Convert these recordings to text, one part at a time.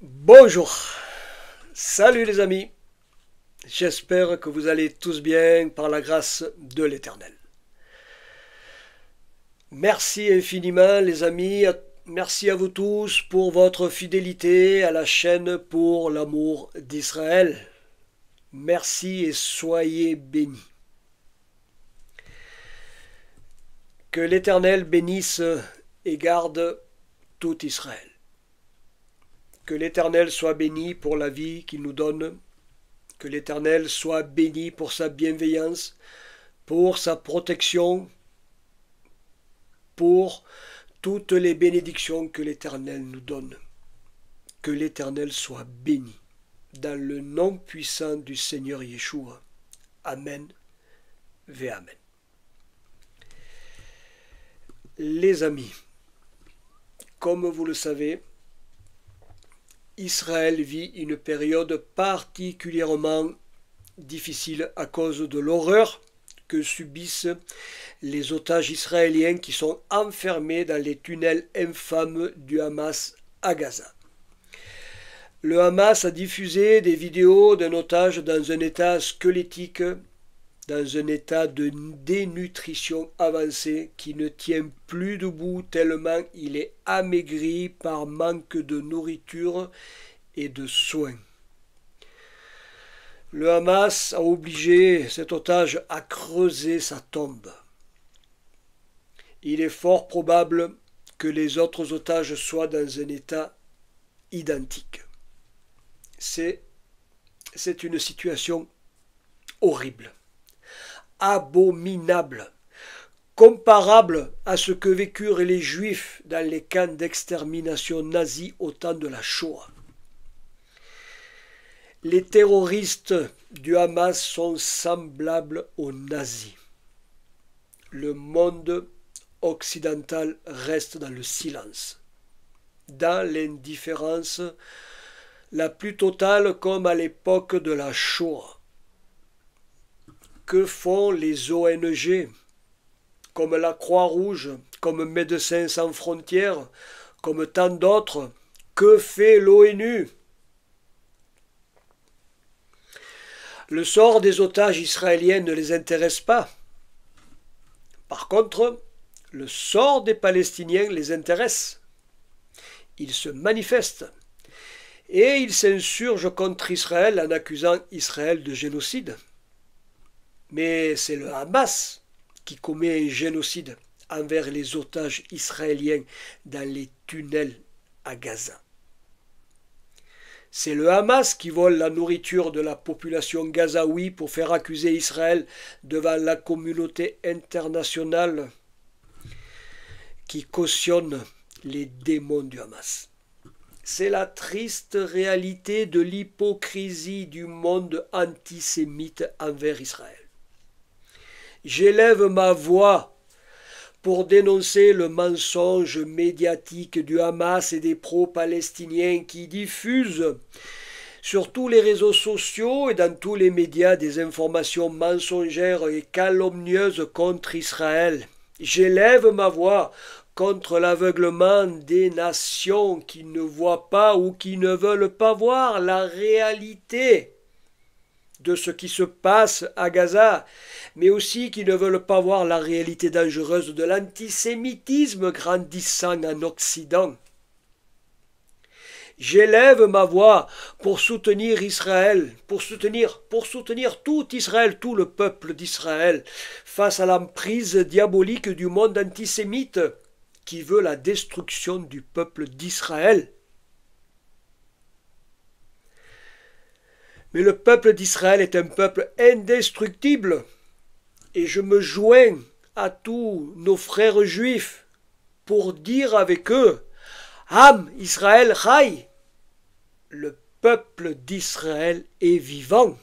Bonjour, salut les amis, j'espère que vous allez tous bien par la grâce de l'Éternel. Merci infiniment les amis, merci à vous tous pour votre fidélité à la chaîne pour l'amour d'Israël. Merci et soyez bénis. Que l'Éternel bénisse et garde tout Israël. Que l'Éternel soit béni pour la vie qu'il nous donne. Que l'Éternel soit béni pour sa bienveillance, pour sa protection, pour toutes les bénédictions que l'Éternel nous donne. Que l'Éternel soit béni. Dans le nom puissant du Seigneur Yeshua. Amen. Ve Amen. Les amis, comme vous le savez, Israël vit une période particulièrement difficile à cause de l'horreur que subissent les otages israéliens qui sont enfermés dans les tunnels infâmes du Hamas à Gaza. Le Hamas a diffusé des vidéos d'un otage dans un état squelettique, dans un état de dénutrition avancée qui ne tient plus debout tellement il est amaigri par manque de nourriture et de soins. Le Hamas a obligé cet otage à creuser sa tombe. Il est fort probable que les autres otages soient dans un état identique. C'est une situation horrible, abominable, comparable à ce que vécurent les Juifs dans les camps d'extermination nazis au temps de la Shoah. Les terroristes du Hamas sont semblables aux nazis. Le monde occidental reste dans le silence, dans l'indifférence la plus totale comme à l'époque de la Shoah. Que font les ONG, comme la Croix-Rouge, comme Médecins sans frontières, comme tant d'autres? Que fait l'ONU? Le sort des otages israéliens ne les intéresse pas. Par contre, le sort des Palestiniens les intéresse. Ils se manifestent et ils s'insurgent contre Israël en accusant Israël de génocide. Mais c'est le Hamas qui commet un génocide envers les otages israéliens dans les tunnels à Gaza. C'est le Hamas qui vole la nourriture de la population gazaoui pour faire accuser Israël devant la communauté internationale qui cautionne les démons du Hamas. C'est la triste réalité de l'hypocrisie du monde antisémite envers Israël. J'élève ma voix pour dénoncer le mensonge médiatique du Hamas et des pro-palestiniens qui diffusent sur tous les réseaux sociaux et dans tous les médias des informations mensongères et calomnieuses contre Israël. J'élève ma voix contre l'aveuglement des nations qui ne voient pas ou qui ne veulent pas voir la réalité de ce qui se passe à Gaza, mais aussi qui ne veulent pas voir la réalité dangereuse de l'antisémitisme grandissant en Occident. J'élève ma voix pour soutenir Israël, pour soutenir tout Israël, tout le peuple d'Israël, face à l'emprise diabolique du monde antisémite qui veut la destruction du peuple d'Israël. Mais le peuple d'Israël est un peuple indestructible. Et je me joins à tous nos frères juifs pour dire avec eux, Am Israël Chai, le peuple d'Israël est vivant.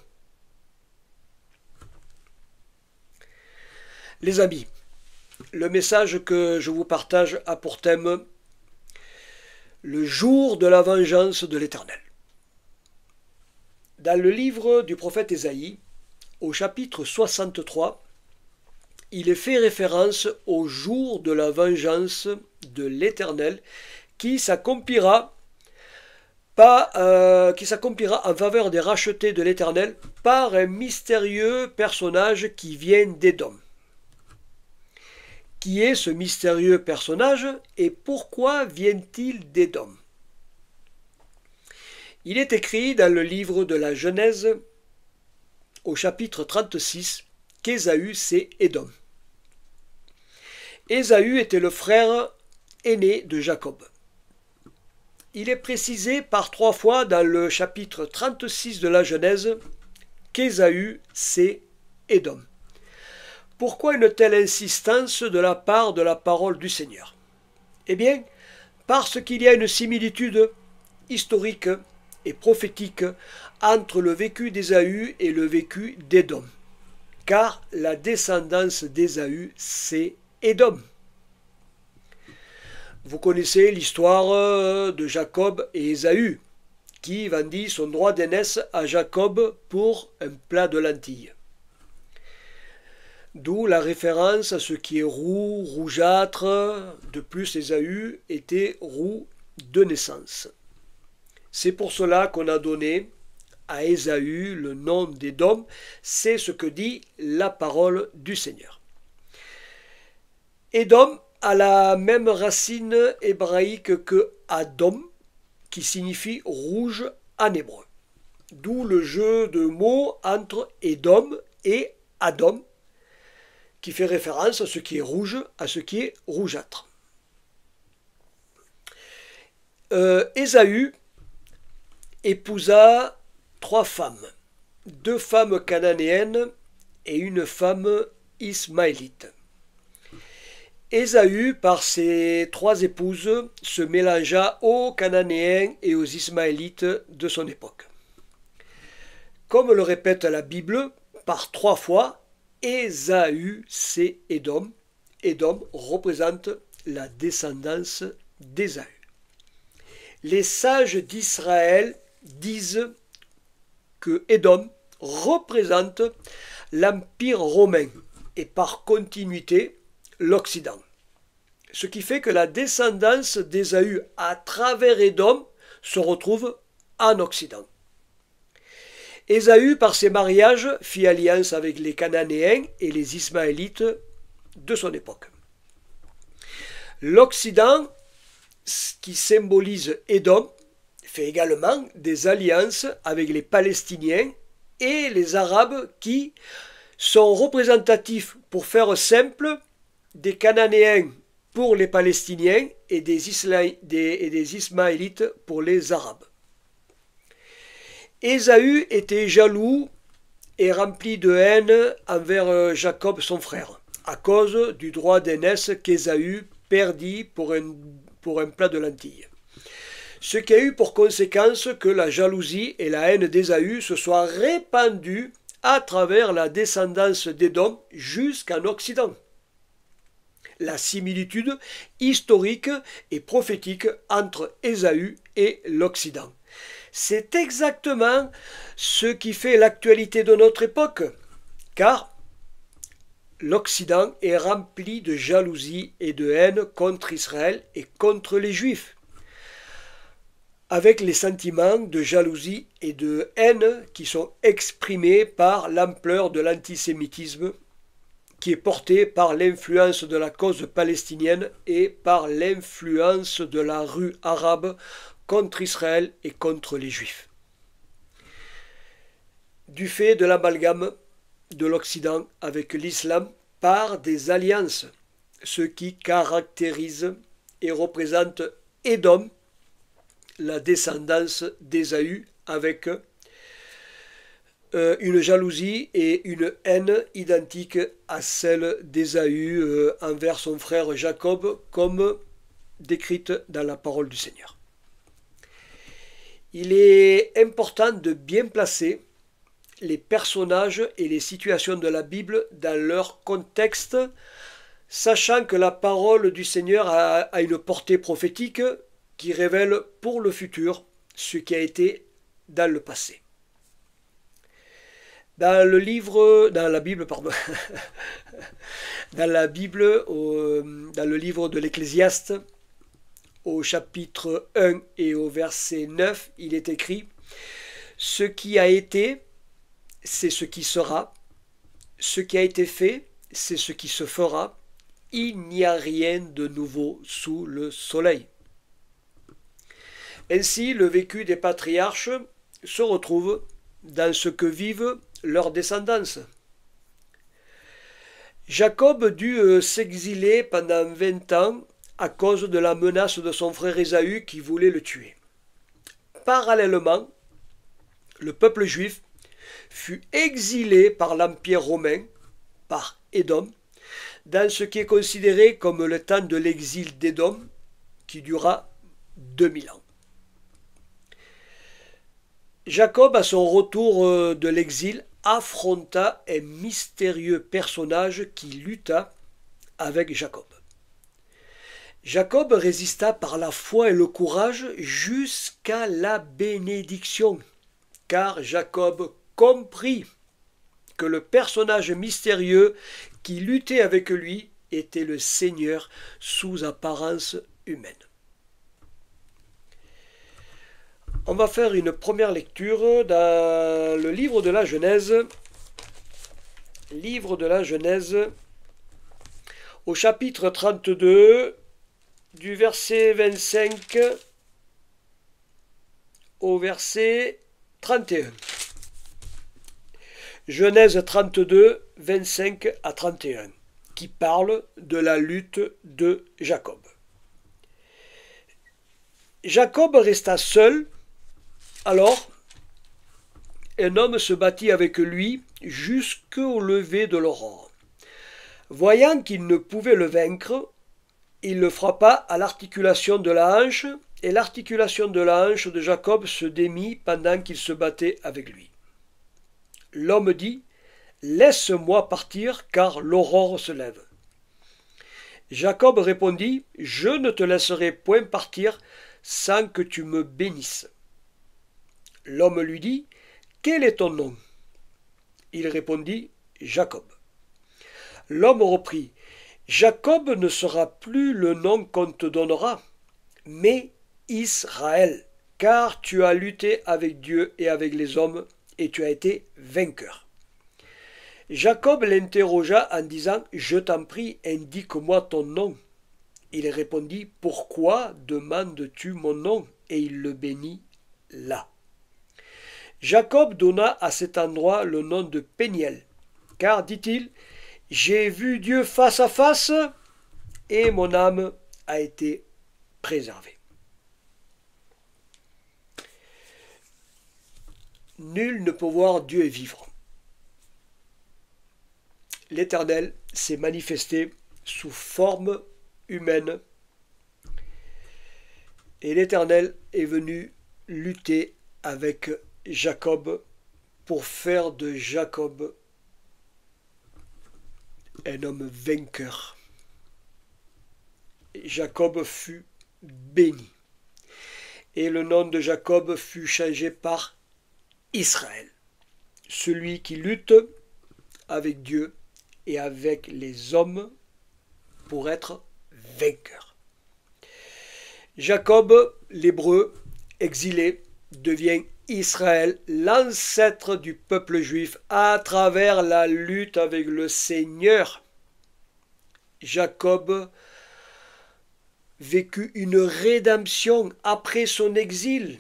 Les amis, le message que je vous partage a pour thème le jour de la vengeance de l'Éternel. Dans le livre du prophète Ésaïe, au chapitre 63, il est fait référence au jour de la vengeance de l'Éternel qui s'accomplira qui s'accomplira en faveur des rachetés de l'Éternel par un mystérieux personnage qui vient d'Édom. Qui est ce mystérieux personnage et pourquoi vient-il d'Édom? Il est écrit dans le livre de la Genèse, au chapitre 36, qu'Ésaü c'est Édom. Ésaü était le frère aîné de Jacob. Il est précisé par 3 fois dans le chapitre 36 de la Genèse qu'Ésaü c'est Édom. Pourquoi une telle insistance de la part de la parole du Seigneur? Eh bien, parce qu'il y a une similitude historique et prophétique entre le vécu d'Ésaü et le vécu d'Édom. Car la descendance d'Ésaü, c'est Édom. Vous connaissez l'histoire de Jacob et Ésaü, qui vendit son droit d'aînesse à Jacob pour un plat de lentilles. D'où la référence à ce qui est roux, rougeâtre. De plus, Ésaü était roux de naissance. C'est pour cela qu'on a donné à Ésaü le nom d'Édom. C'est ce que dit la parole du Seigneur. Édom a la même racine hébraïque que Adom, qui signifie rouge en hébreu. D'où le jeu de mots entre Édom et Adom, qui fait référence à ce qui est rouge, à ce qui est rougeâtre. Ésaü épousa 3 femmes, 2 femmes cananéennes et une femme ismaélite. Ésaü, par ses 3 épouses, se mélangea aux Cananéens et aux Ismaélites de son époque. Comme le répète la Bible, par 3 fois, Ésaü c'est Édom. Édom représente la descendance d'Ésaü. Les sages d'Israël disent que Édom représente l'Empire romain et par continuité l'Occident. Ce qui fait que la descendance d'Ésaü à travers Édom se retrouve en Occident. Ésaü, par ses mariages, fit alliance avec les Cananéens et les Ismaélites de son époque. L'Occident, qui symbolise Édom, fait également des alliances avec les Palestiniens et les Arabes qui sont représentatifs, pour faire simple, des Cananéens pour les Palestiniens et des Ismaélites pour les Arabes. Ésaü était jaloux et rempli de haine envers Jacob son frère, à cause du droit d'aînesse qu'Ésaü perdit pour un plat de lentilles. Ce qui a eu pour conséquence que la jalousie et la haine d'Ésaü se soient répandues à travers la descendance d'Édom jusqu'en Occident. La similitude historique et prophétique entre Ésaü et l'Occident. C'est exactement ce qui fait l'actualité de notre époque, car l'Occident est rempli de jalousie et de haine contre Israël et contre les Juifs, avec les sentiments de jalousie et de haine qui sont exprimés par l'ampleur de l'antisémitisme qui est porté par l'influence de la cause palestinienne et par l'influence de la rue arabe contre Israël et contre les Juifs. Du fait de l'amalgame de l'Occident avec l'islam par des alliances, ce qui caractérise et représente Édom, la descendance d'Ésaü, avec une jalousie et une haine identiques à celle d'Ésaü envers son frère Jacob, comme décrite dans la parole du Seigneur. Il est important de bien placer les personnages et les situations de la Bible dans leur contexte, sachant que la parole du Seigneur a une portée prophétique qui révèle pour le futur ce qui a été dans le passé. Dans la Bible, dans le livre de l'Ecclésiaste, au chapitre 1 et au verset 9, il est écrit « Ce qui a été, c'est ce qui sera. Ce qui a été fait, c'est ce qui se fera. Il n'y a rien de nouveau sous le soleil. » Ainsi, le vécu des patriarches se retrouve dans ce que vivent leurs descendance. Jacob dut s'exiler pendant 20 ans à cause de la menace de son frère Ésaü qui voulait le tuer. Parallèlement, le peuple juif fut exilé par l'Empire romain, par Édom, dans ce qui est considéré comme le temps de l'exil d'Édom, qui dura 2000 ans. Jacob, à son retour de l'exil, affronta un mystérieux personnage qui lutta avec Jacob. Jacob résista par la foi et le courage jusqu'à la bénédiction, car Jacob comprit que le personnage mystérieux qui luttait avec lui était le Seigneur sous apparence humaine. On va faire une première lecture dans le livre de la Genèse. Livre de la Genèse, au chapitre 32, du verset 25 au verset 31. Genèse 32, 25 à 31, qui parle de la lutte de Jacob. Jacob resta seul. Alors, un homme se battit avec lui jusqu'au lever de l'aurore. Voyant qu'il ne pouvait le vaincre, il le frappa à l'articulation de la hanche, et l'articulation de la hanche de Jacob se démit pendant qu'il se battait avec lui. L'homme dit « Laisse-moi partir, car l'aurore se lève. » Jacob répondit « Je ne te laisserai point partir sans que tu me bénisses. » L'homme lui dit « Quel est ton nom ?» Il répondit « Jacob. » L'homme reprit « Jacob ne sera plus le nom qu'on te donnera, mais Israël, car tu as lutté avec Dieu et avec les hommes, et tu as été vainqueur. » Jacob l'interrogea en disant « Je t'en prie, indique-moi ton nom. » Il répondit « Pourquoi demandes-tu mon nom ?» Et il le bénit là. Jacob donna à cet endroit le nom de Péniel, car, dit-il, « J'ai vu Dieu face à face, et mon âme a été préservée. » Nul ne peut voir Dieu et vivre. L'Éternel s'est manifesté sous forme humaine, et l'Éternel est venu lutter avec Jacob pour faire de Jacob un homme vainqueur. Jacob fut béni, et le nom de Jacob fut changé par Israël, celui qui lutte avec Dieu et avec les hommes pour être vainqueur. Jacob, l'hébreu, exilé, devient Israël, l'ancêtre du peuple juif, à travers la lutte avec le Seigneur. Jacob vécut une rédemption après son exil,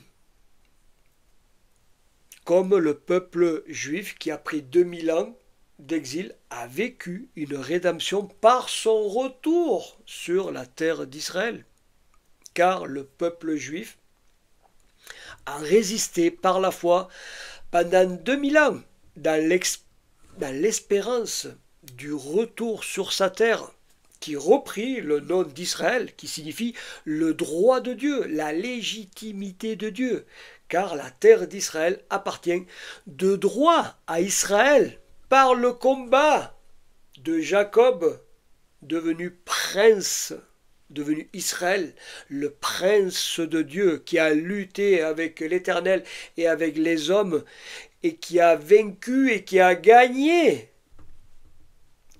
comme le peuple juif qui, après 2000 ans d'exil, a vécu une rédemption par son retour sur la terre d'Israël. Car le peuple juif a résisté par la foi pendant 2000 ans dans l'espérance du retour sur sa terre, qui reprit le nom d'Israël, qui signifie le droit de Dieu, la légitimité de Dieu, car la terre d'Israël appartient de droit à Israël par le combat de Jacob, devenu prince, devenu Israël, le prince de Dieu, qui a lutté avec l'Éternel et avec les hommes, et qui a vaincu et qui a gagné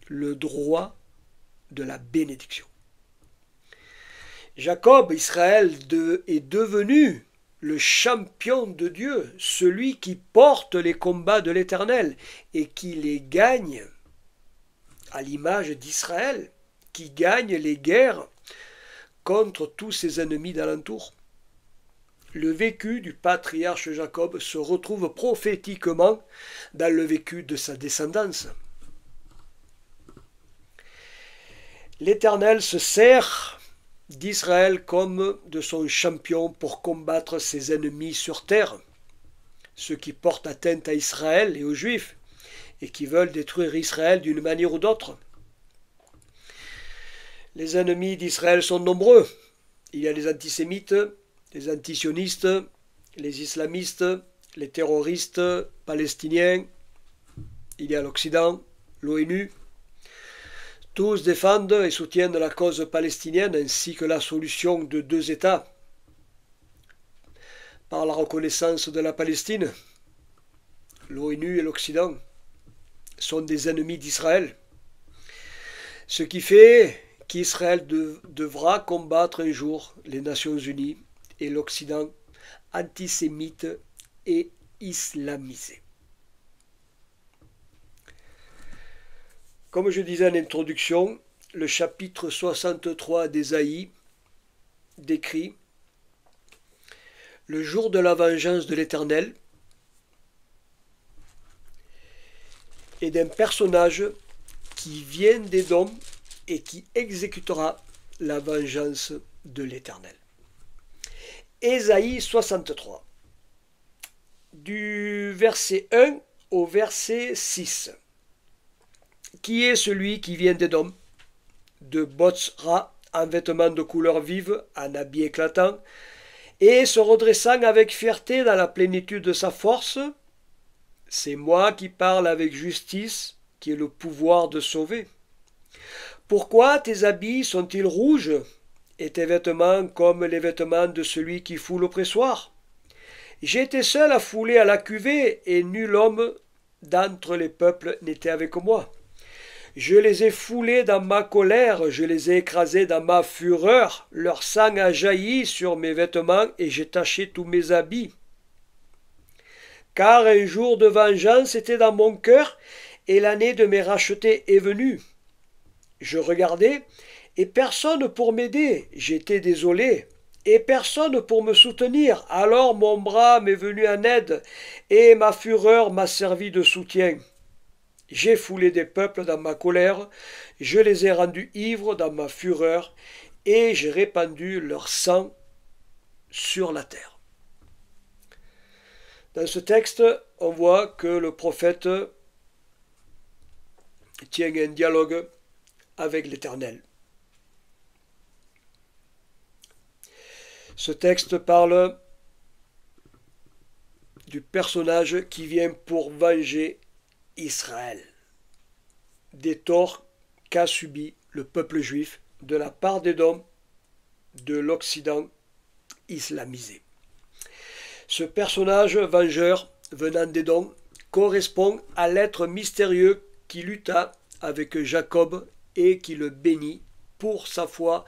le droit de la bénédiction. Jacob, Israël, est devenu le champion de Dieu, celui qui porte les combats de l'Éternel et qui les gagne, à l'image d'Israël, qui gagne les guerres contre tous ses ennemis d'alentour. Le vécu du patriarche Jacob se retrouve prophétiquement dans le vécu de sa descendance. L'Éternel se sert d'Israël comme de son champion pour combattre ses ennemis sur terre, ceux qui portent atteinte à Israël et aux Juifs, et qui veulent détruire Israël d'une manière ou d'autre. Les ennemis d'Israël sont nombreux. Il y a les antisémites, les antisionistes, les islamistes, les terroristes palestiniens, il y a l'Occident, l'ONU. Tous défendent et soutiennent la cause palestinienne ainsi que la solution de deux États par la reconnaissance de la Palestine. L'ONU et l'Occident sont des ennemis d'Israël, ce qui fait qu'Israël devra combattre un jour les Nations Unies et l'Occident antisémite et islamisé. Comme je disais en introduction, le chapitre 63 d'Ésaïe décrit le jour de la vengeance de l'Éternel et d'un personnage qui vient d'Édom et qui exécutera la vengeance de l'Éternel. Ésaïe 63, du verset 1 au verset 6. Qui est celui qui vient d'Édom, de Botsra, en vêtements de couleur vive, en habit éclatant, et se redressant avec fierté dans la plénitude de sa force? C'est moi qui parle avec justice, qui ai le pouvoir de sauver. Pourquoi tes habits sont-ils rouges, et tes vêtements comme les vêtements de celui qui foule au pressoir? J'étais seul à fouler à la cuvée, et nul homme d'entre les peuples n'était avec moi. Je les ai foulés dans ma colère, je les ai écrasés dans ma fureur, leur sang a jailli sur mes vêtements, et j'ai taché tous mes habits. Car un jour de vengeance était dans mon cœur, et l'année de mes rachetés est venue. Je regardais, et personne pour m'aider, j'étais désolé, et personne pour me soutenir. Alors mon bras m'est venu en aide, et ma fureur m'a servi de soutien. J'ai foulé des peuples dans ma colère, je les ai rendus ivres dans ma fureur, et j'ai répandu leur sang sur la terre. Dans ce texte, on voit que le prophète tient un dialogue avec l'Éternel. Ce texte parle du personnage qui vient pour venger Israël des torts qu'a subi le peuple juif de la part d'Édom, de l'Occident islamisé. Ce personnage vengeur venant d'Édom correspond à l'être mystérieux qui lutta avec Jacob et qui le bénit pour sa foi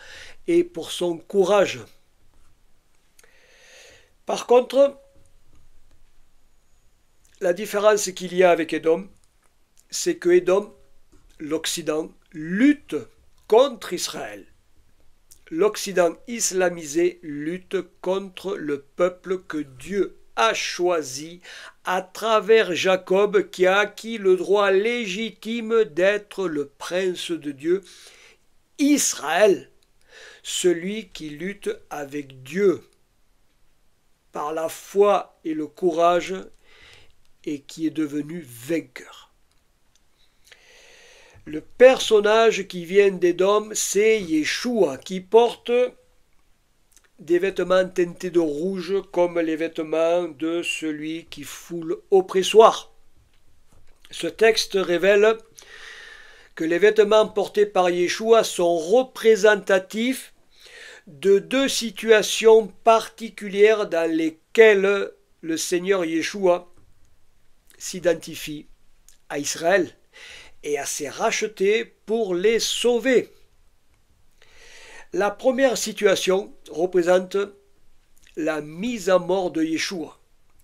et pour son courage. Par contre, la différence qu'il y a avec Édom, c'est que Édom, l'Occident, lutte contre Israël. L'Occident islamisé lutte contre le peuple que Dieu a choisi à travers Jacob qui a acquis le droit légitime d'être le prince de Dieu, Israël, celui qui lutte avec Dieu par la foi et le courage et qui est devenu vainqueur. Le personnage qui vient d'Édom, c'est Yeshua, qui porte des vêtements teintés de rouge comme les vêtements de celui qui foule au pressoir. Ce texte révèle que les vêtements portés par Yeshua sont représentatifs de deux situations particulières dans lesquelles le Seigneur Yeshua s'identifie à Israël et à ses rachetés pour les sauver. La première situation représente la mise à mort de Yeshua,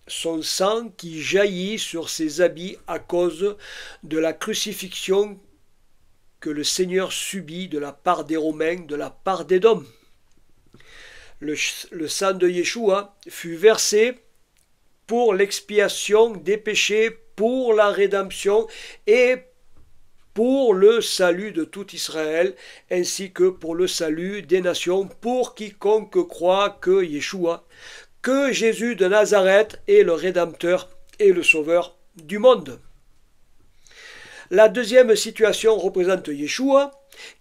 son sang qui jaillit sur ses habits à cause de la crucifixion que le Seigneur subit de la part des Romains, de la part d'Édom. Le sang de Yeshua fut versé pour l'expiation des péchés, pour la rédemption et pour le salut de tout Israël, ainsi que pour le salut des nations, pour quiconque croit que Yeshua, que Jésus de Nazareth est le Rédempteur et le Sauveur du monde. La deuxième situation représente Yeshua,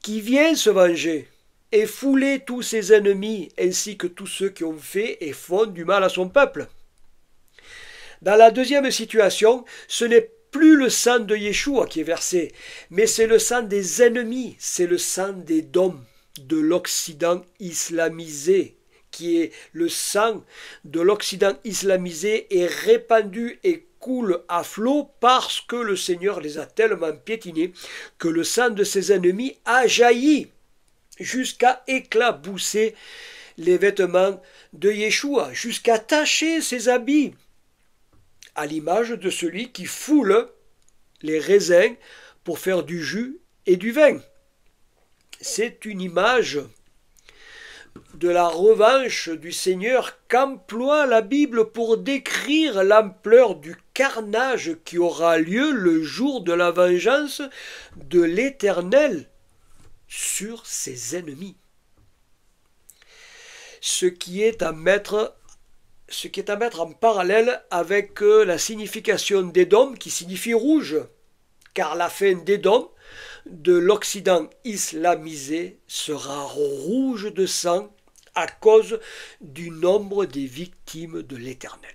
qui vient se venger et fouler tous ses ennemis, ainsi que tous ceux qui ont fait et font du mal à son peuple. Dans la deuxième situation, ce n'est plus le sang de Yeshua qui est versé, mais c'est le sang des ennemis, c'est le sang des dômes de l'Occident islamisé, qui est le sang de l'Occident islamisé est répandu et coule à flot parce que le Seigneur les a tellement piétinés que le sang de ses ennemis a jailli jusqu'à éclabousser les vêtements de Yeshua, jusqu'à tacher ses habits, à l'image de celui qui foule les raisins pour faire du jus et du vin. C'est une image de la revanche du Seigneur qu'emploie la Bible pour décrire l'ampleur du carnage qui aura lieu le jour de la vengeance de l'Éternel sur ses ennemis. Ce qui est à mettre en parallèle avec la signification d'Édom qui signifie rouge, car la fin d'Édom, de l'Occident islamisé, sera rouge de sang à cause du nombre des victimes de l'Éternel.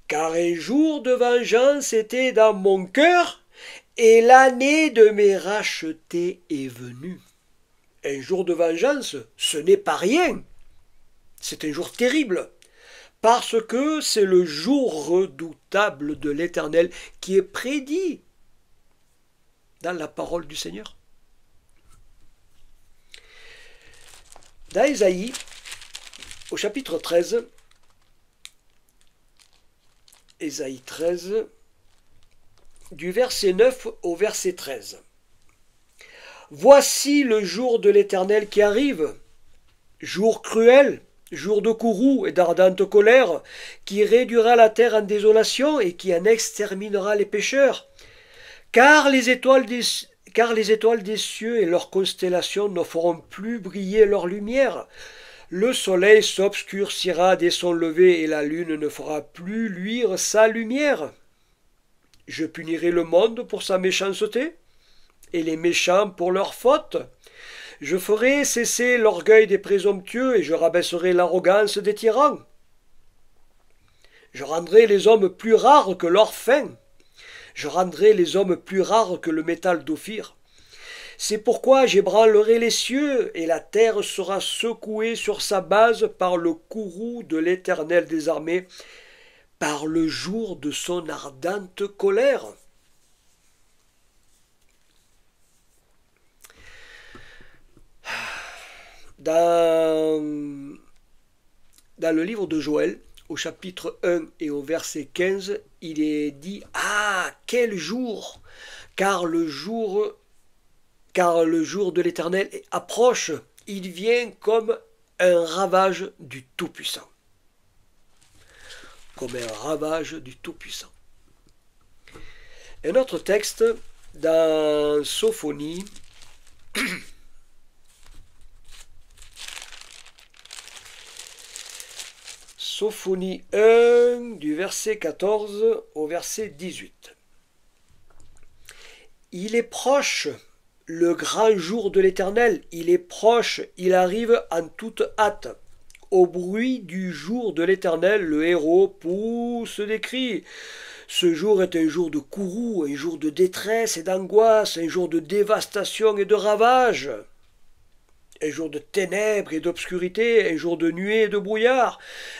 Car un jour de vengeance était dans mon cœur, et l'année de mes rachetés est venue. Un jour de vengeance, ce n'est pas rien. C'est un jour terrible, parce que c'est le jour redoutable de l'Éternel qui est prédit dans la parole du Seigneur. Dans Ésaïe, au chapitre 13, Ésaïe 13, du verset 9 au verset 13. Voici le jour de l'Éternel qui arrive, jour cruel, jour de courroux et d'ardente colère, qui réduira la terre en désolation et qui en exterminera les pécheurs. Car les étoiles des cieux et leurs constellations ne feront plus briller leur lumière. Le soleil s'obscurcira dès son lever et la lune ne fera plus luire sa lumière. Je punirai le monde pour sa méchanceté et les méchants pour leurs fautes. Je ferai cesser l'orgueil des présomptueux et je rabaisserai l'arrogance des tyrans. Je rendrai les hommes plus rares que l'or fin. Je rendrai les hommes plus rares que le métal d'Ophir. C'est pourquoi j'ébranlerai les cieux et la terre sera secouée sur sa base par le courroux de l'Éternel des armées, par le jour de son ardente colère. Dans le livre de Joël, au chapitre 1 et au verset 15, il est dit « Ah, quel jour ! Car le jour de l'Éternel approche, il vient comme un ravage du Tout-Puissant. » Comme un ravage du Tout-Puissant. Un autre texte, dans Sophonie, Sophonie 1, du verset 14 au verset 18. Il est proche, le grand jour de l'Éternel, il est proche, il arrive en toute hâte. Au bruit du jour de l'Éternel, le héros pousse des cris. Ce jour est un jour de courroux, un jour de détresse et d'angoisse, un jour de dévastation et de ravage. Un jour de ténèbres et d'obscurité, un jour de nuée et de brouillard,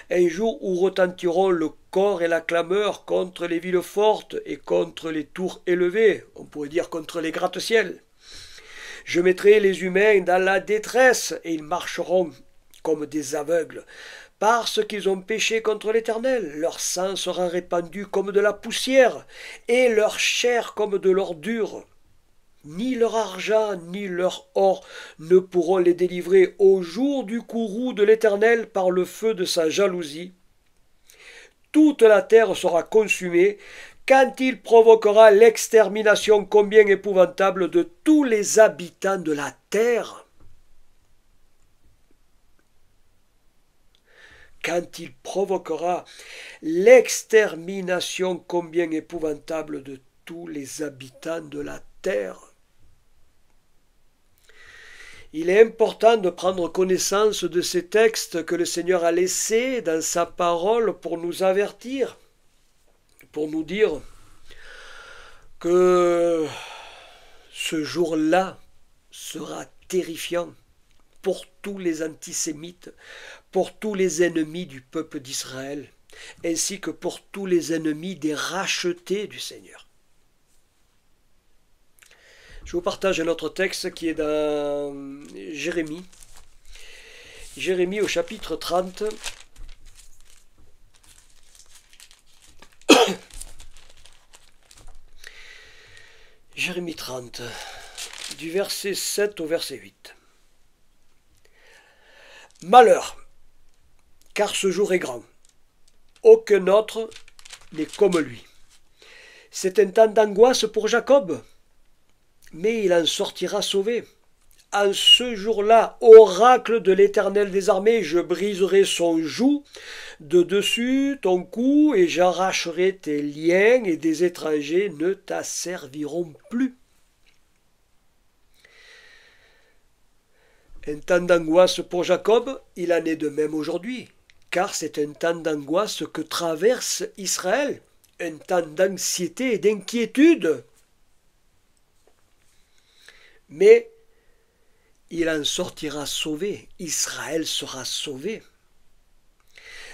un jour où retentiront le corps et la clameur contre les villes fortes et contre les tours élevées, on pourrait dire contre les gratte-ciels. Je mettrai les humains dans la détresse, et ils marcheront comme des aveugles, parce qu'ils ont péché contre l'Éternel. Leur sang sera répandu comme de la poussière, et leur chair comme de l'ordure. Ni leur argent, ni leur or ne pourront les délivrer au jour du courroux de l'Éternel par le feu de sa jalousie. Toute la terre sera consumée quand il provoquera l'extermination combien épouvantable de tous les habitants de la terre. Quand il provoquera l'extermination combien épouvantable de tous les habitants de la terre. Il est important de prendre connaissance de ces textes que le Seigneur a laissés dans sa parole pour nous avertir, pour nous dire que ce jour-là sera terrifiant pour tous les antisémites, pour tous les ennemis du peuple d'Israël, ainsi que pour tous les ennemis des rachetés du Seigneur. Je vous partage un autre texte qui est dans Jérémie. Jérémie au chapitre 30. Jérémie 30, du verset 7 au verset 8. Malheur, car ce jour est grand. Aucun autre n'est comme lui. C'est un temps d'angoisse pour Jacob, mais il en sortira sauvé. En ce jour-là, oracle de l'Éternel des armées, je briserai son joug de dessus ton cou et j'arracherai tes liens et des étrangers ne t'asserviront plus. Un temps d'angoisse pour Jacob, il en est de même aujourd'hui, car c'est un temps d'angoisse que traverse Israël, un temps d'anxiété et d'inquiétude. Mais il en sortira sauvé, Israël sera sauvé.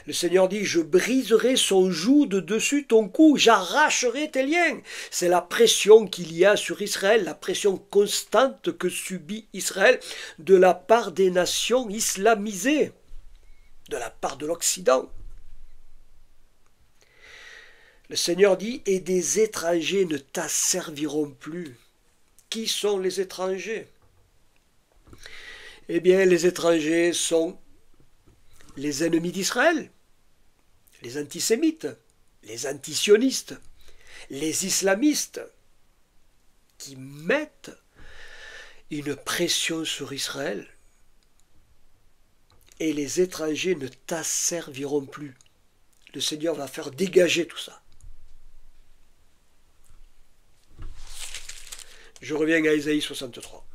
Le Seigneur dit, je briserai son joug de dessus ton cou, j'arracherai tes liens. C'est la pression qu'il y a sur Israël, la pression constante que subit Israël de la part des nations islamisées, de la part de l'Occident. Le Seigneur dit, et des étrangers ne t'asserviront plus. Qui sont les étrangers? Eh bien, les étrangers sont les ennemis d'Israël, les antisémites, les antisionistes, les islamistes, qui mettent une pression sur Israël. Et les étrangers ne t'asserviront plus. Le Seigneur va faire dégager tout ça. Je reviens à Ésaïe 63.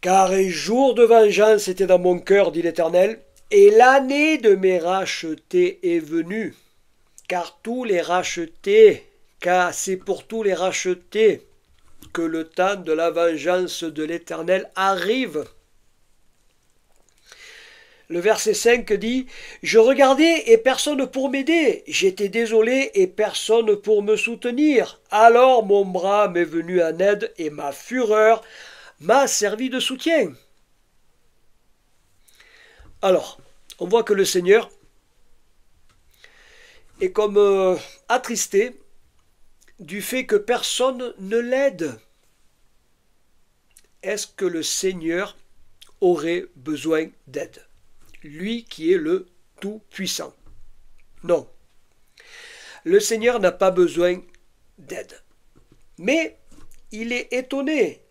Car un jour de vengeance était dans mon cœur, dit l'Éternel, et l'année de mes rachetés est venue. Car c'est pour tous les rachetés que le temps de la vengeance de l'Éternel arrive. Le verset 5 dit « Je regardais et personne pour m'aider, j'étais désolé et personne pour me soutenir. Alors mon bras m'est venu en aide et ma fureur m'a servi de soutien. » Alors, on voit que le Seigneur est comme attristé du fait que personne ne l'aide. Est-ce que le Seigneur aurait besoin d'aide? Lui qui est le Tout-Puissant. Non. Le Seigneur n'a pas besoin d'aide. Mais il est étonné.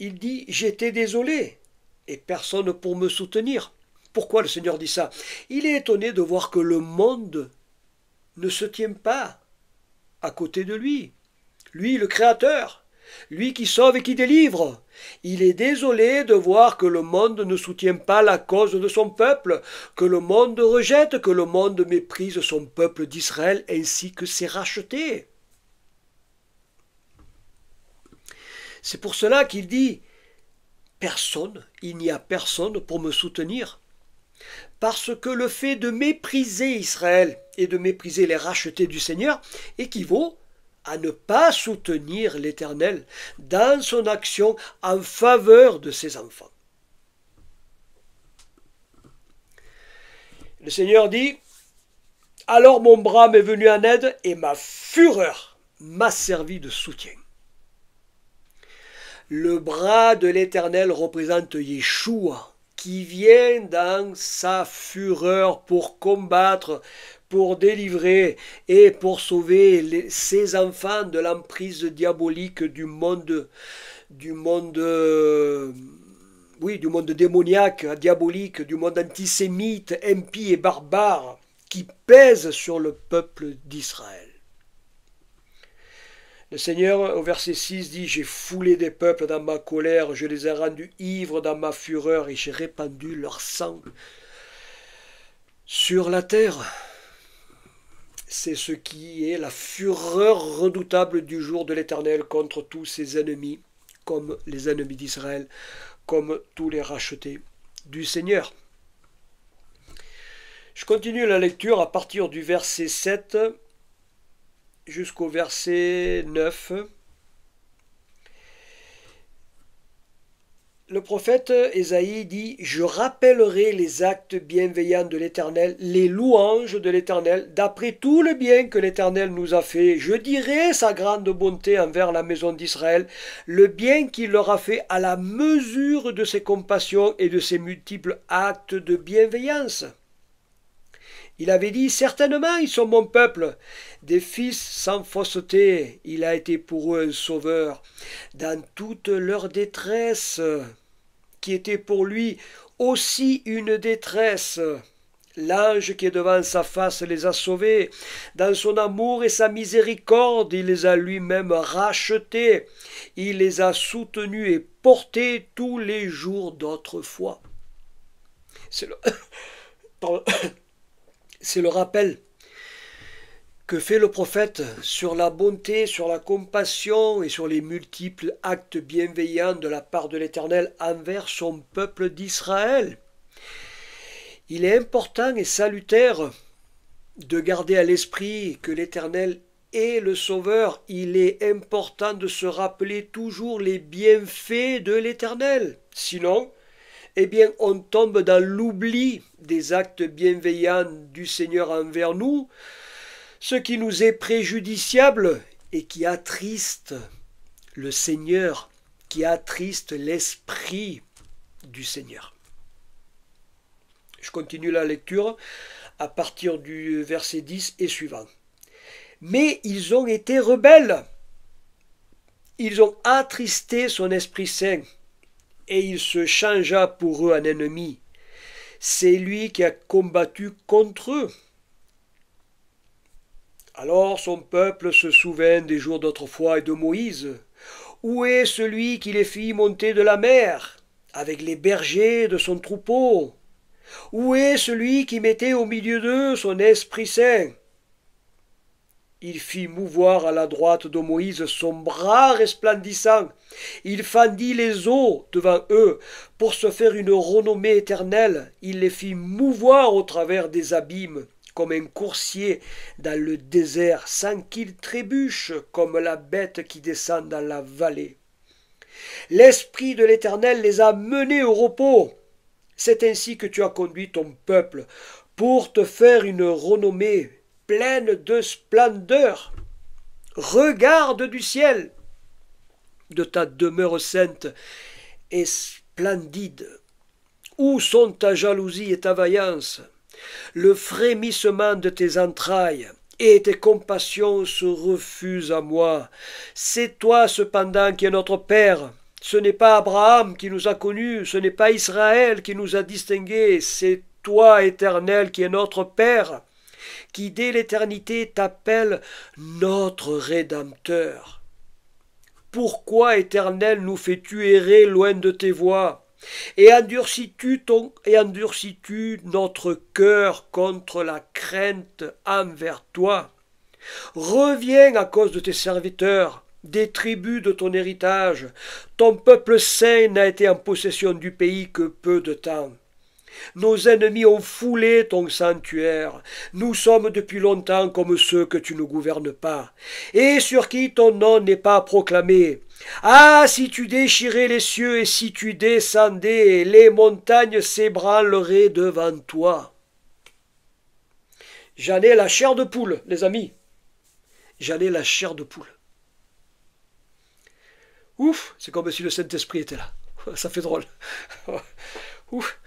Il dit « J'étais désolé et personne pour me soutenir. » Pourquoi le Seigneur dit ça? Il est étonné de voir que le monde ne se tient pas à côté de lui. Lui, le Créateur, lui qui sauve et qui délivre. Il est désolé de voir que le monde ne soutient pas la cause de son peuple, que le monde rejette, que le monde méprise son peuple d'Israël ainsi que ses rachetés. C'est pour cela qu'il dit « Personne, il n'y a personne pour me soutenir. » Parce que le fait de mépriser Israël et de mépriser les rachetés du Seigneur équivaut à ne pas soutenir l'Éternel dans son action en faveur de ses enfants. Le Seigneur dit, « Alors mon bras m'est venu en aide et ma fureur m'a servi de soutien. » Le bras de l'Éternel représente Yeshua, qui vient dans sa fureur pour combattre, pour délivrer et pour sauver ses enfants de l'emprise diabolique du monde démoniaque, diabolique, du monde antisémite, impie et barbare qui pèse sur le peuple d'Israël. Le Seigneur, au verset 6, dit « J'ai foulé des peuples dans ma colère, je les ai rendus ivres dans ma fureur et j'ai répandu leur sang sur la terre. » C'est ce qui est la fureur redoutable du jour de l'Éternel contre tous ses ennemis, comme les ennemis d'Israël, comme tous les rachetés du Seigneur. Je continue la lecture à partir du verset 7 jusqu'au verset 9. Le prophète Ésaïe dit « Je rappellerai les actes bienveillants de l'Éternel, les louanges de l'Éternel, d'après tout le bien que l'Éternel nous a fait. Je dirai sa grande bonté envers la maison d'Israël, le bien qu'il leur a fait à la mesure de ses compassions et de ses multiples actes de bienveillance. » Il avait dit « Certainement, ils sont mon peuple, des fils sans fausseté. Il a été pour eux un sauveur. Dans toute leur détresse, qui était pour lui aussi une détresse, l'ange qui est devant sa face les a sauvés. Dans son amour et sa miséricorde, il les a lui-même rachetés. Il les a soutenus et portés tous les jours d'autrefois. » C'est le rappel que fait le prophète sur la bonté, sur la compassion et sur les multiples actes bienveillants de la part de l'Éternel envers son peuple d'Israël. Il est important et salutaire de garder à l'esprit que l'Éternel est le Sauveur. Il est important de se rappeler toujours les bienfaits de l'Éternel. Sinon, on tombe dans l'oubli des actes bienveillants du Seigneur envers nous, ce qui nous est préjudiciable et qui attriste le Seigneur, qui attriste l'esprit du Seigneur. Je continue la lecture à partir du verset 10 et suivant. « Mais ils ont été rebelles, ils ont attristé son Esprit Saint, et il se changea pour eux en ennemi. C'est lui qui a combattu contre eux. Alors son peuple se souvint des jours d'autrefois et de Moïse. Où est celui qui les fit monter de la mer, avec les bergers de son troupeau? Où est celui qui mettait au milieu d'eux son Esprit Saint? Il fit mouvoir à la droite de Moïse son bras resplendissant. Il fendit les eaux devant eux pour se faire une renommée éternelle. Il les fit mouvoir au travers des abîmes, comme un coursier dans le désert, sans qu'ils trébuchent, comme la bête qui descend dans la vallée. L'Esprit de l'Éternel les a menés au repos. C'est ainsi que tu as conduit ton peuple, pour te faire une renommée pleine de splendeur. Regarde du ciel, de ta demeure sainte et splendide. Où sont ta jalousie et ta vaillance, le frémissement de tes entrailles, et tes compassions se refusent à moi? C'est toi cependant qui es notre Père. Ce n'est pas Abraham qui nous a connus, ce n'est pas Israël qui nous a distingués, c'est toi, Éternel, qui es notre Père, qui dès l'éternité t'appelle notre Rédempteur. Pourquoi, Éternel, nous fais-tu errer loin de tes voies, et endurcis-tu notre cœur contre la crainte envers toi? Reviens à cause de tes serviteurs, des tribus de ton héritage. Ton peuple saint n'a été en possession du pays que peu de temps. Nos ennemis ont foulé ton sanctuaire. Nous sommes depuis longtemps comme ceux que tu ne gouvernes pas, et sur qui ton nom n'est pas proclamé. Ah, si tu déchirais les cieux et si tu descendais, les montagnes s'ébranleraient devant toi. J'en ai la chair de poule, les amis. J'en ai la chair de poule. Ouf, c'est comme si le Saint-Esprit était là. Ça fait drôle. Ouf.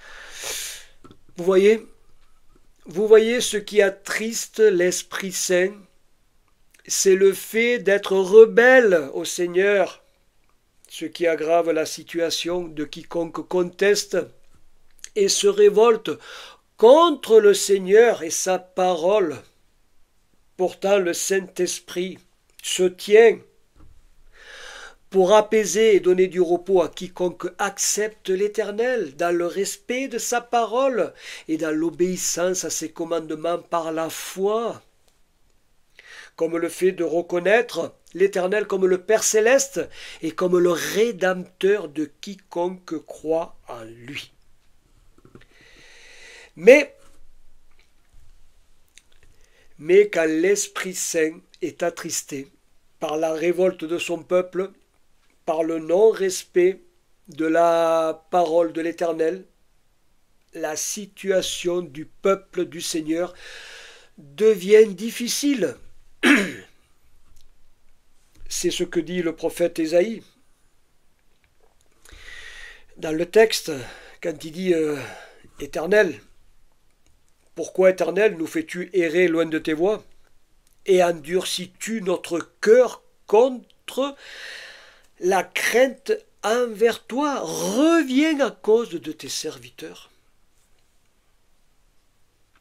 Vous voyez ce qui attriste l'Esprit Saint, c'est le fait d'être rebelle au Seigneur, ce qui aggrave la situation de quiconque conteste et se révolte contre le Seigneur et sa parole. Pourtant, le Saint-Esprit se tient pour apaiser et donner du repos à quiconque accepte l'Éternel, dans le respect de sa parole et dans l'obéissance à ses commandements par la foi, comme le fait de reconnaître l'Éternel comme le Père céleste et comme le Rédempteur de quiconque croit en lui. Mais quand l'Esprit Saint est attristé par la révolte de son peuple, par le non-respect de la parole de l'Éternel, la situation du peuple du Seigneur devient difficile. C'est ce que dit le prophète Ésaïe. Dans le texte, quand il dit « Éternel, pourquoi, Éternel, nous fais-tu errer loin de tes voies et endurcis-tu notre cœur contre la crainte envers toi? Reviens à cause de tes serviteurs.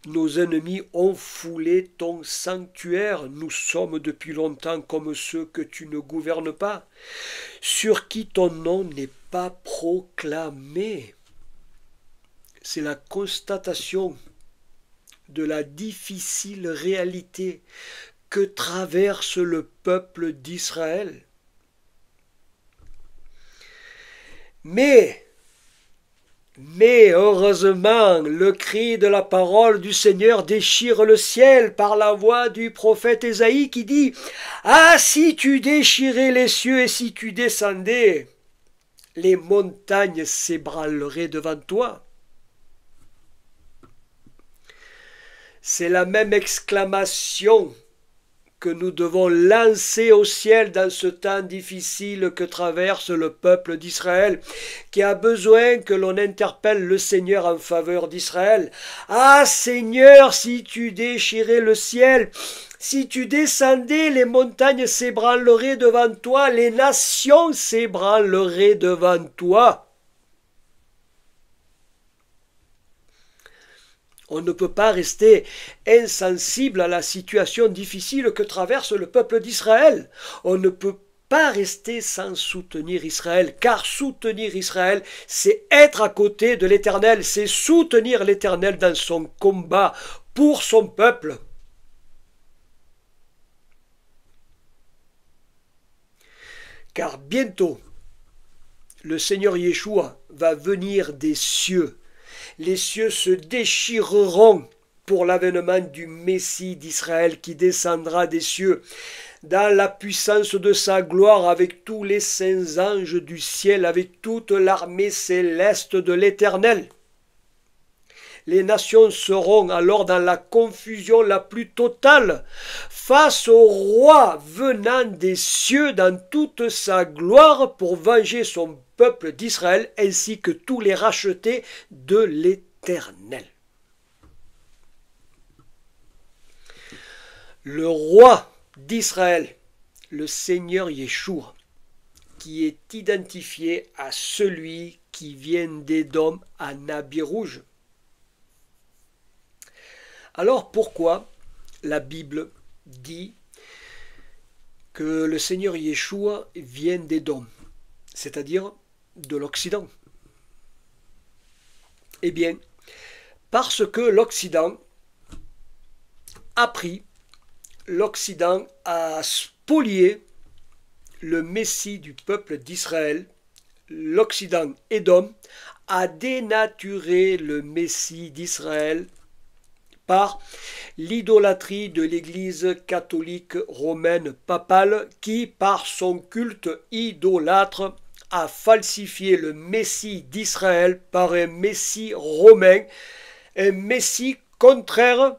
Nos ennemis ont foulé ton sanctuaire. Nous sommes depuis longtemps comme ceux que tu ne gouvernes pas, sur qui ton nom n'est pas proclamé. » C'est la constatation de la difficile réalité que traverse le peuple d'Israël. Mais heureusement, le cri de la parole du Seigneur déchire le ciel par la voix du prophète Ésaïe qui dit « Ah, si tu déchirais les cieux et si tu descendais, les montagnes s'ébranleraient devant toi. » C'est la même exclamation que nous devons lancer au ciel dans ce temps difficile que traverse le peuple d'Israël, qui a besoin que l'on interpelle le Seigneur en faveur d'Israël. Ah Seigneur, si tu déchirais le ciel, si tu descendais, les montagnes s'ébranleraient devant toi, les nations s'ébranleraient devant toi. On ne peut pas rester insensible à la situation difficile que traverse le peuple d'Israël. On ne peut pas rester sans soutenir Israël, car soutenir Israël, c'est être à côté de l'Éternel, c'est soutenir l'Éternel dans son combat pour son peuple. Car bientôt, le Seigneur Yeshua va venir des cieux. Les cieux se déchireront pour l'avènement du Messie d'Israël qui descendra des cieux dans la puissance de sa gloire avec tous les saints anges du ciel, avec toute l'armée céleste de l'Éternel. Les nations seront alors dans la confusion la plus totale face au roi venant des cieux dans toute sa gloire pour venger son peuple d'Israël ainsi que tous les rachetés de l'Éternel. Le roi d'Israël, le Seigneur Yeshua, qui est identifié à celui qui vient d'Édom à habit rouge. Alors pourquoi la Bible dit que le Seigneur Yeshua vient d'Édom, c'est-à-dire de l'Occident? Eh bien, parce que l'Occident a pris, l'Occident a spolié le Messie du peuple d'Israël, l'Occident Édom à dénaturer le Messie d'Israël par l'idolâtrie de l'Église catholique romaine papale qui, par son culte idolâtre, a falsifié le Messie d'Israël par un Messie romain, un Messie contraire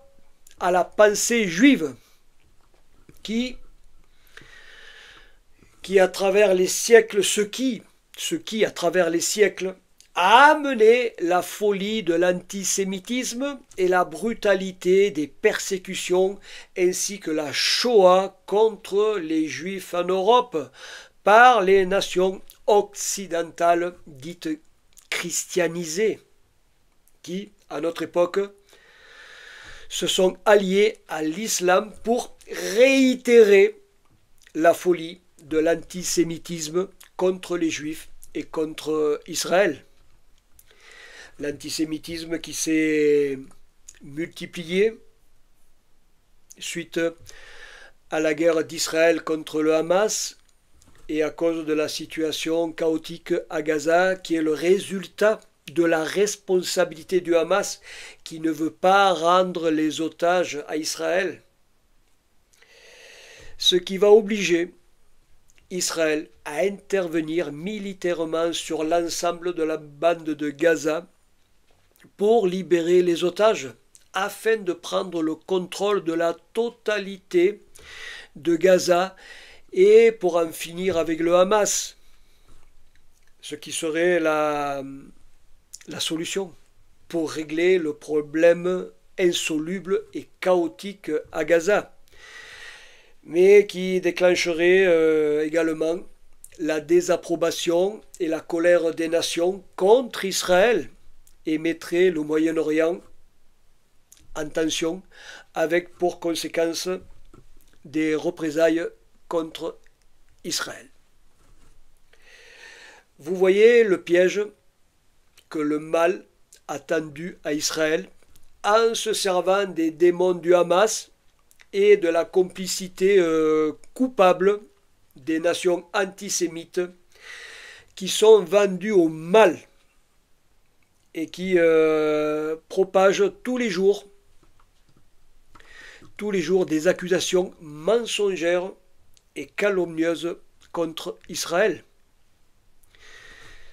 à la pensée juive, qui à travers les siècles, ce qui à travers les siècles a amené la folie de l'antisémitisme et la brutalité des persécutions ainsi que la Shoah contre les Juifs en Europe par les nations occidentales dites christianisées qui, à notre époque, se sont alliés à l'islam pour réitérer la folie de l'antisémitisme contre les Juifs et contre Israël. L'antisémitisme qui s'est multiplié suite à la guerre d'Israël contre le Hamas et à cause de la situation chaotique à Gaza qui est le résultat de la responsabilité du Hamas qui ne veut pas rendre les otages à Israël. Ce qui va obliger Israël à intervenir militairement sur l'ensemble de la bande de Gaza pour libérer les otages, afin de prendre le contrôle de la totalité de Gaza et pour en finir avec le Hamas, ce qui serait la solution pour régler le problème insoluble et chaotique à Gaza, mais qui déclencherait également la désapprobation et la colère des nations contre Israël et mettrait le Moyen-Orient en tension avec pour conséquence des représailles contre Israël. Vous voyez le piège que le mal a tendu à Israël en se servant des démons du Hamas et de la complicité coupable des nations antisémites qui sont vendues au mal et qui propagent tous les jours des accusations mensongères et calomnieuses contre Israël.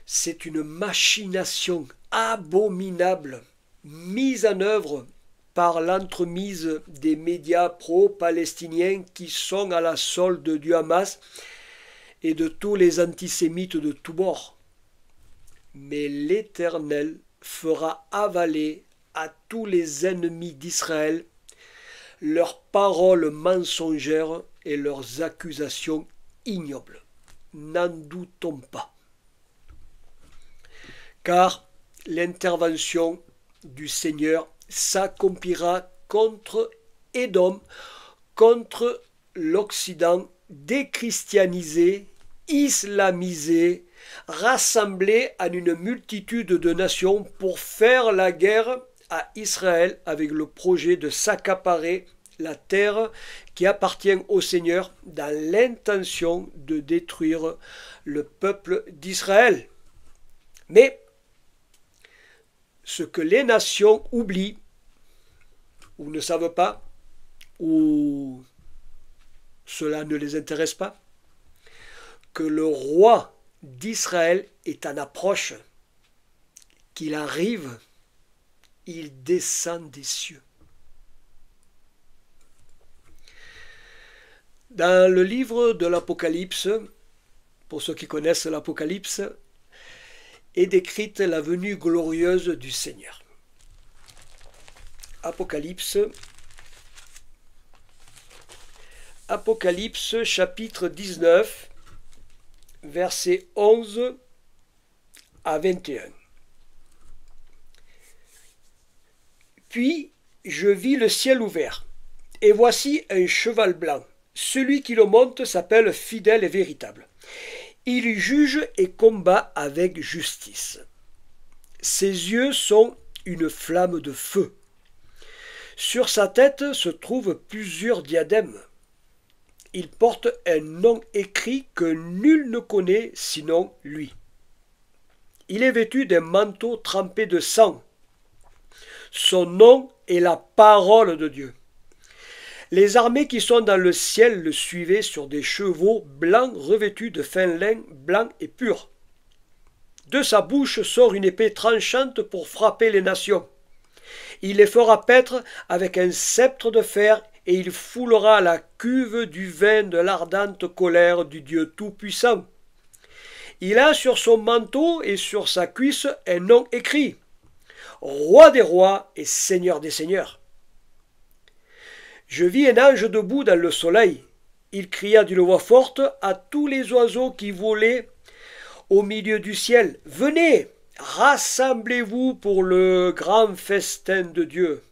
C'est une machination abominable mise en œuvre par l'entremise des médias pro-palestiniens qui sont à la solde du Hamas et de tous les antisémites de tous bords. Mais l'Éternel fera avaler à tous les ennemis d'Israël leurs paroles mensongères et leurs accusations ignobles. N'en doutons pas. Car l'intervention du Seigneur s'accomplira contre Édom, contre l'Occident déchristianisé, islamisé, rassemblé en une multitude de nations pour faire la guerre à Israël avec le projet de s'accaparer la terre qui appartient au Seigneur dans l'intention de détruire le peuple d'Israël. Mais ce que les nations oublient ou ne savent pas, ou cela ne les intéresse pas, que le roi d'Israël est en approche, qu'il arrive, il descend des cieux. Dans le livre de l'Apocalypse, pour ceux qui connaissent l'Apocalypse, est décrite la venue glorieuse du Seigneur. Apocalypse chapitre 19, versets 11 à 21. Puis je vis le ciel ouvert, et voici un cheval blanc. Celui qui le monte s'appelle Fidèle et Véritable. Il juge et combat avec justice. Ses yeux sont une flamme de feu. Sur sa tête se trouvent plusieurs diadèmes. Il porte un nom écrit que nul ne connaît sinon lui. Il est vêtu d'un manteau trempé de sang. Son nom est la parole de Dieu. Les armées qui sont dans le ciel le suivaient sur des chevaux blancs revêtus de fin lin blanc et pur. De sa bouche sort une épée tranchante pour frapper les nations. Il les fera paître avec un sceptre de fer et il foulera la cuve du vin de l'ardente colère du Dieu Tout-Puissant. Il a sur son manteau et sur sa cuisse un nom écrit, Roi des rois et Seigneur des seigneurs. Je vis un ange debout dans le soleil. Il cria d'une voix forte à tous les oiseaux qui volaient au milieu du ciel. Venez, rassemblez-vous pour le grand festin de Dieu,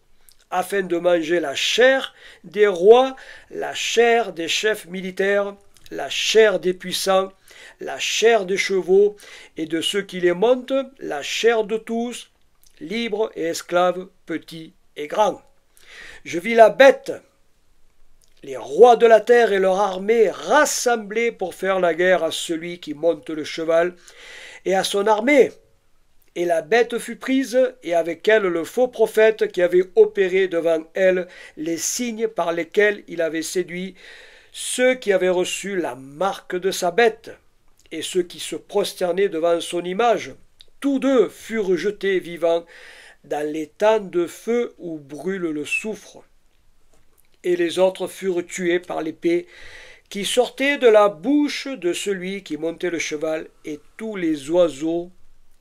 afin de manger la chair des rois, la chair des chefs militaires, la chair des puissants, la chair des chevaux et de ceux qui les montent, la chair de tous, libres et esclaves, petits et grands. Je vis la bête, les rois de la terre et leur armée rassemblés pour faire la guerre à celui qui monte le cheval et à son armée. Et la bête fut prise, et avec elle le faux prophète qui avait opéré devant elle les signes par lesquels il avait séduit ceux qui avaient reçu la marque de sa bête, et ceux qui se prosternaient devant son image. Tous deux furent jetés vivants dans l'étang de feu où brûle le soufre. Et les autres furent tués par l'épée qui sortait de la bouche de celui qui montait le cheval, et tous les oiseaux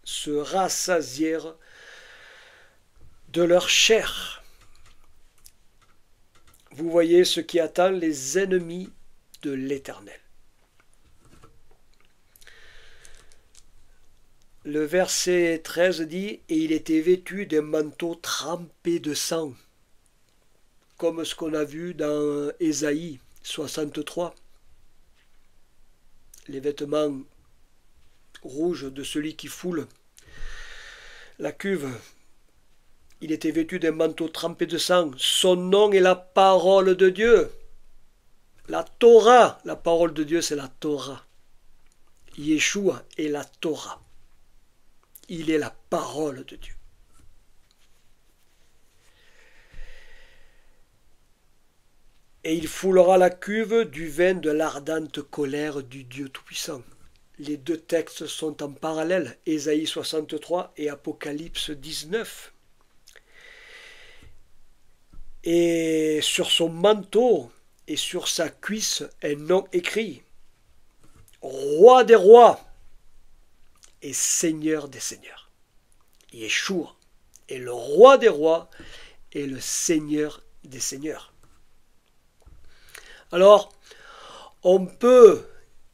se rassasièrent de leur chair. Vous voyez ce qui attend les ennemis de l'Éternel. Le verset 13 dit « Et il était vêtu d'un manteau trempé de sang », comme ce qu'on a vu dans Ésaïe 63. Les vêtements rouges de celui qui foule la cuve. Il était vêtu d'un manteau trempé de sang. Son nom est la parole de Dieu. La Torah, la parole de Dieu, c'est la Torah. Yeshua est la Torah. Il est la parole de Dieu. Et il foulera la cuve du vin de l'ardente colère du Dieu Tout-Puissant. Les deux textes sont en parallèle, Ésaïe 63 et Apocalypse 19. Et sur son manteau et sur sa cuisse, un nom écrit, Roi des rois et Seigneur des seigneurs. Yeshua est le Roi des rois et le Seigneur des seigneurs. Alors, on peut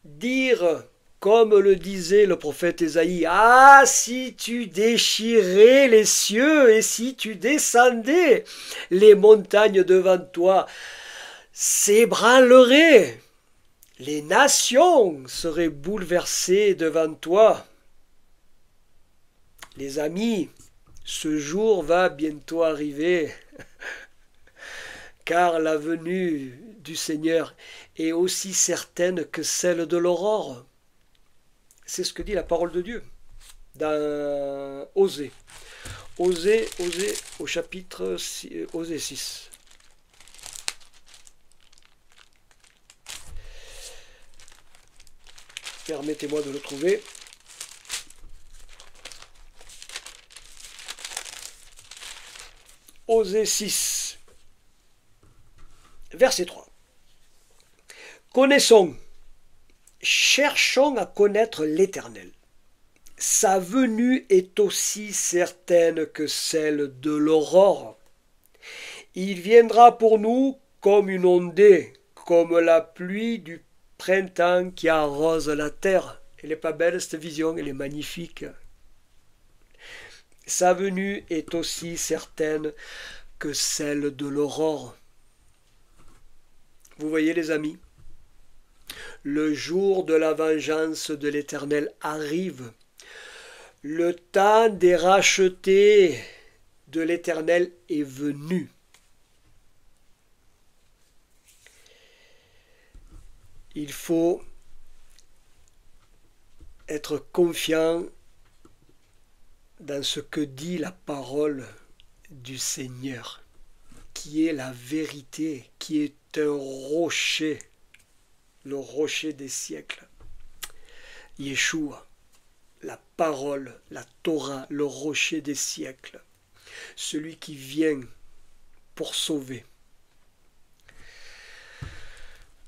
dire, comme le disait le prophète Ésaïe, « Ah, si tu déchirais les cieux et si tu descendais les montagnes devant toi, s'ébranleraient, les nations seraient bouleversées devant toi. » Les amis, ce jour va bientôt arriver, car la venue du Seigneur est aussi certaine que celle de l'aurore. C'est ce que dit la parole de Dieu dans Osée. Osée au chapitre 6, Osée 6. Permettez-moi de le trouver. Osée 6, verset 3. Connaissons, cherchons à connaître l'Éternel. Sa venue est aussi certaine que celle de l'aurore. Il viendra pour nous comme une ondée, comme la pluie du printemps qui arrose la terre. Elle n'est pas belle cette vision, elle est magnifique. Sa venue est aussi certaine que celle de l'aurore. Vous voyez les amis, le jour de la vengeance de l'Éternel arrive. Le temps des rachetés de l'Éternel est venu. Il faut être confiant dans ce que dit la parole du Seigneur, qui est la vérité, qui est un rocher, le rocher des siècles. Yeshua, la parole, la Torah, le rocher des siècles, celui qui vient pour sauver.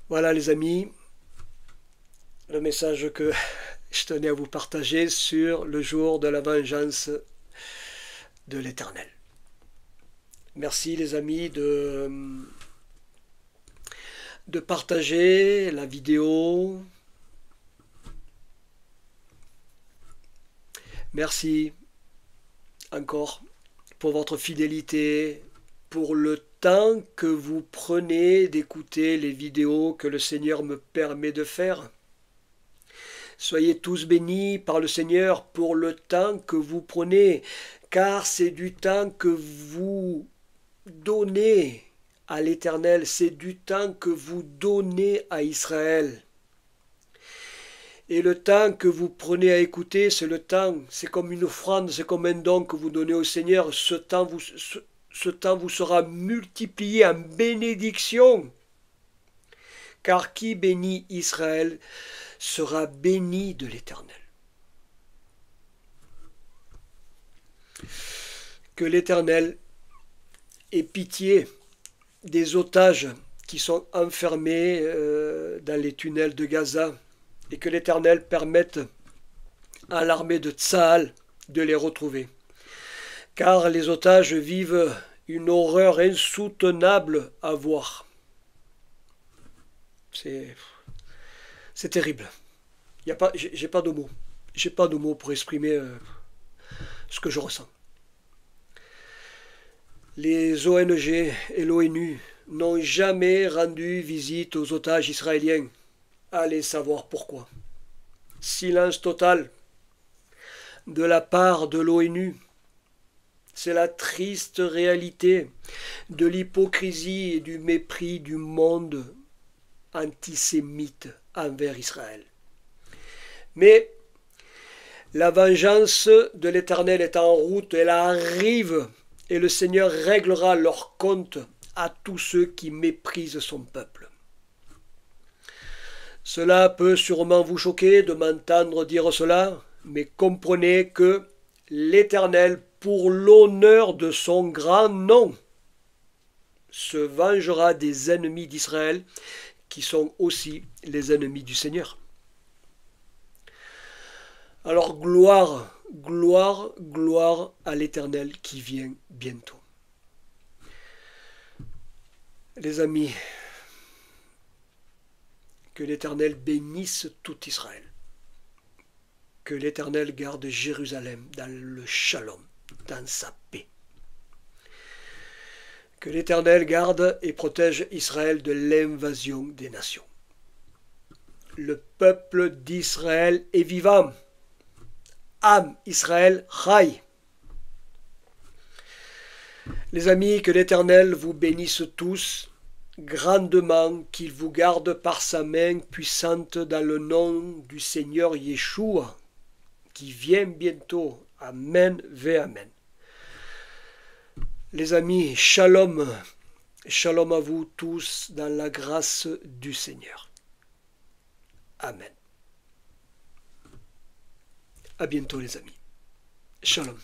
Voilà les amis, le message que je tenais à vous partager sur le jour de la vengeance de l'Éternel. Merci les amis de partager la vidéo. Merci encore pour votre fidélité, pour le temps que vous prenez d'écouter les vidéos que le Seigneur me permet de faire. Soyez tous bénis par le Seigneur pour le temps que vous prenez, car c'est du temps que vous donnez à l'Éternel, c'est du temps que vous donnez à Israël. Et le temps que vous prenez à écouter, c'est le temps, c'est comme une offrande, c'est comme un don que vous donnez au Seigneur. Ce temps vous sera multiplié en bénédiction. Car qui bénit Israël sera béni de l'Éternel. Que l'Éternel ait pitié des otages qui sont enfermés dans les tunnels de Gaza, et que l'Éternel permette à l'armée de Tsahal de les retrouver. Car les otages vivent une horreur insoutenable à voir. C'est terrible. J'ai pas de mots. J'ai pas de mots pour exprimer ce que je ressens. Les ONG et l'ONU n'ont jamais rendu visite aux otages israéliens. Allez savoir pourquoi. Silence total de la part de l'ONU. C'est la triste réalité de l'hypocrisie et du mépris du monde antisémite envers Israël. Mais la vengeance de l'Éternel est en route, elle arrive, et le Seigneur réglera leur compte à tous ceux qui méprisent son peuple. Cela peut sûrement vous choquer de m'entendre dire cela, mais comprenez que l'Éternel, pour l'honneur de son grand nom, se vengera des ennemis d'Israël, qui sont aussi les ennemis du Seigneur. Alors gloire, gloire, gloire à l'Éternel qui vient bientôt. Les amis, que l'Éternel bénisse tout Israël. Que l'Éternel garde Jérusalem dans le shalom, dans sa paix. Que l'Éternel garde et protège Israël de l'invasion des nations. Le peuple d'Israël est vivant. Am Israël Chai. Les amis, que l'Éternel vous bénisse tous grandement, qu'il vous garde par sa main puissante dans le nom du Seigneur Yeshua, qui vient bientôt. Amen, ve Amen. Les amis, shalom, shalom à vous tous dans la grâce du Seigneur. Amen. À bientôt les amis. Shalom.